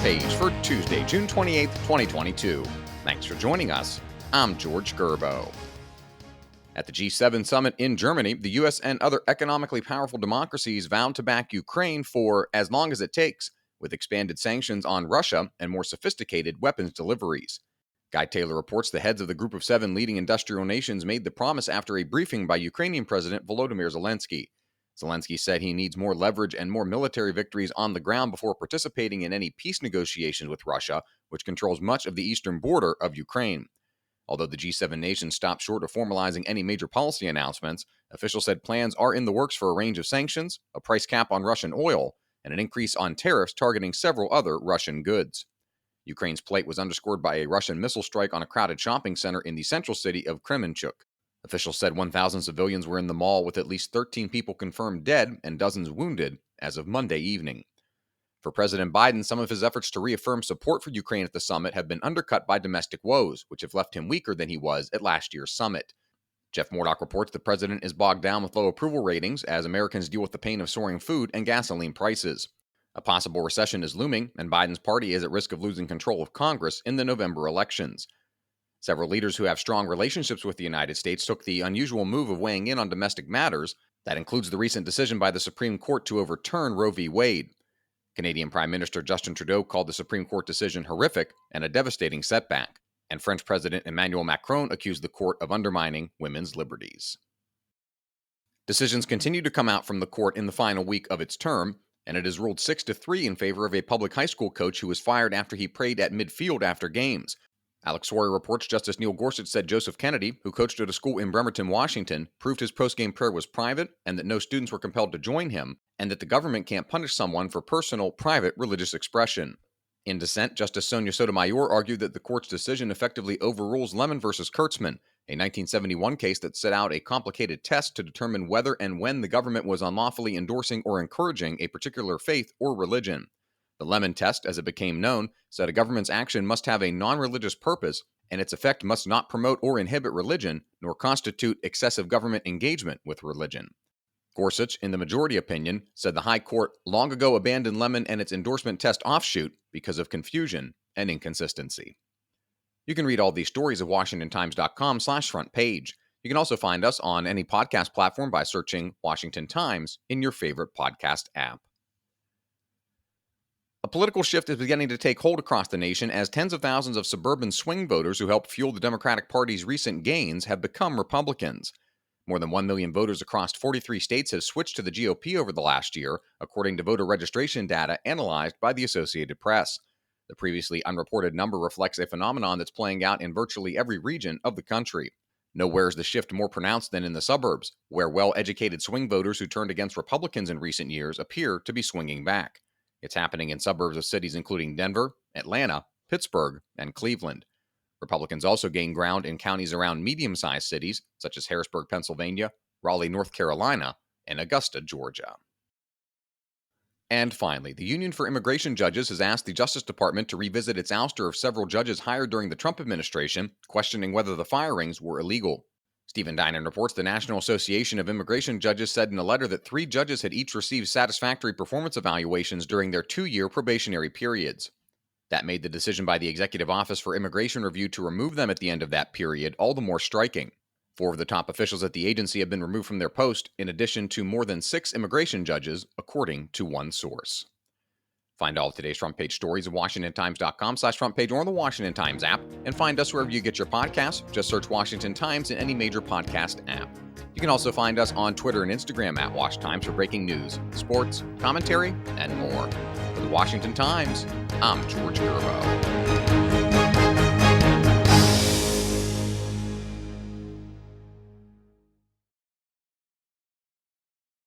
page for Tuesday, June 28th, 2022. Thanks for joining us. I'm George Gerbo. At the G7 summit in Germany, the U.S. and other economically powerful democracies vowed to back Ukraine for as long as it takes, with expanded sanctions on Russia and more sophisticated weapons deliveries. Guy Taylor reports the heads of the Group of Seven leading industrial nations made the promise after a briefing by Ukrainian President Volodymyr Zelensky. Zelensky said he needs more leverage and more military victories on the ground before participating in any peace negotiations with Russia, which controls much of the eastern border of Ukraine. Although the G7 nations stopped short of formalizing any major policy announcements, officials said plans are in the works for a range of sanctions, a price cap on Russian oil, and an increase on tariffs targeting several other Russian goods. Ukraine's plight was underscored by a Russian missile strike on a crowded shopping center in the central city of Kremenchuk. Officials said 1,000 civilians were in the mall, with at least 13 people confirmed dead and dozens wounded as of Monday evening. For President Biden, some of his efforts to reaffirm support for Ukraine at the summit have been undercut by domestic woes, which have left him weaker than he was at last year's summit. Jeff Murdoch reports the president is bogged down with low approval ratings as Americans deal with the pain of soaring food and gasoline prices. A possible recession is looming, and Biden's party is at risk of losing control of Congress in the November elections. Several leaders who have strong relationships with the United States took the unusual move of weighing in on domestic matters. That includes the recent decision by the Supreme Court to overturn Roe v. Wade. Canadian Prime Minister Justin Trudeau called the Supreme Court decision horrific and a devastating setback, and French President Emmanuel Macron accused the court of undermining women's liberties. Decisions continue to come out from the court in the final week of its term, and it has ruled 6-3 in favor of a public high school coach who was fired after he prayed at midfield after games. Alex Swarry reports Justice Neil Gorsuch said Joseph Kennedy, who coached at a school in Bremerton, Washington, proved his post-game prayer was private and that no students were compelled to join him, and that the government can't punish someone for personal, private religious expression. In dissent, Justice Sonia Sotomayor argued that the court's decision effectively overrules Lemon v. Kurtzman, a 1971 case that set out a complicated test to determine whether and when the government was unlawfully endorsing or encouraging a particular faith or religion. The Lemon test, as it became known, said a government's action must have a non-religious purpose, and its effect must not promote or inhibit religion, nor constitute excessive government engagement with religion. Gorsuch, in the majority opinion, said the High Court long ago abandoned Lemon and its endorsement test offshoot because of confusion and inconsistency. You can read all these stories at WashingtonTimes.com/front page. You can also find us on any podcast platform by searching Washington Times in your favorite podcast app. A political shift is beginning to take hold across the nation as tens of thousands of suburban swing voters who helped fuel the Democratic Party's recent gains have become Republicans. More than 1 million voters across 43 states have switched to the GOP over the last year, according to voter registration data analyzed by the Associated Press. The previously unreported number reflects a phenomenon that's playing out in virtually every region of the country. Nowhere is the shift more pronounced than in the suburbs, where well-educated swing voters who turned against Republicans in recent years appear to be swinging back. It's happening in suburbs of cities including Denver, Atlanta, Pittsburgh, and Cleveland. Republicans also gain ground in counties around medium-sized cities, such as Harrisburg, Pennsylvania, Raleigh, North Carolina, and Augusta, Georgia. And finally, the Union for Immigration Judges has asked the Justice Department to revisit its ouster of several judges hired during the Trump administration, questioning whether the firings were illegal. Stephen Dinan reports the National Association of Immigration Judges said in a letter that 3 judges had each received satisfactory performance evaluations during their 2-year probationary periods. That made the decision by the Executive Office for Immigration Review to remove them at the end of that period all the more striking. 4 of the top officials at the agency have been removed from their post, in addition to more than 6 immigration judges, according to one source. Find all of today's front page stories at WashingtonTimes.com/front page or on the Washington Times app, and find us wherever you get your podcasts. Just search Washington Times in any major podcast app. You can also find us on Twitter and Instagram at Wash Times for breaking news, sports, commentary, and more. For the Washington Times, I'm George Gerbo.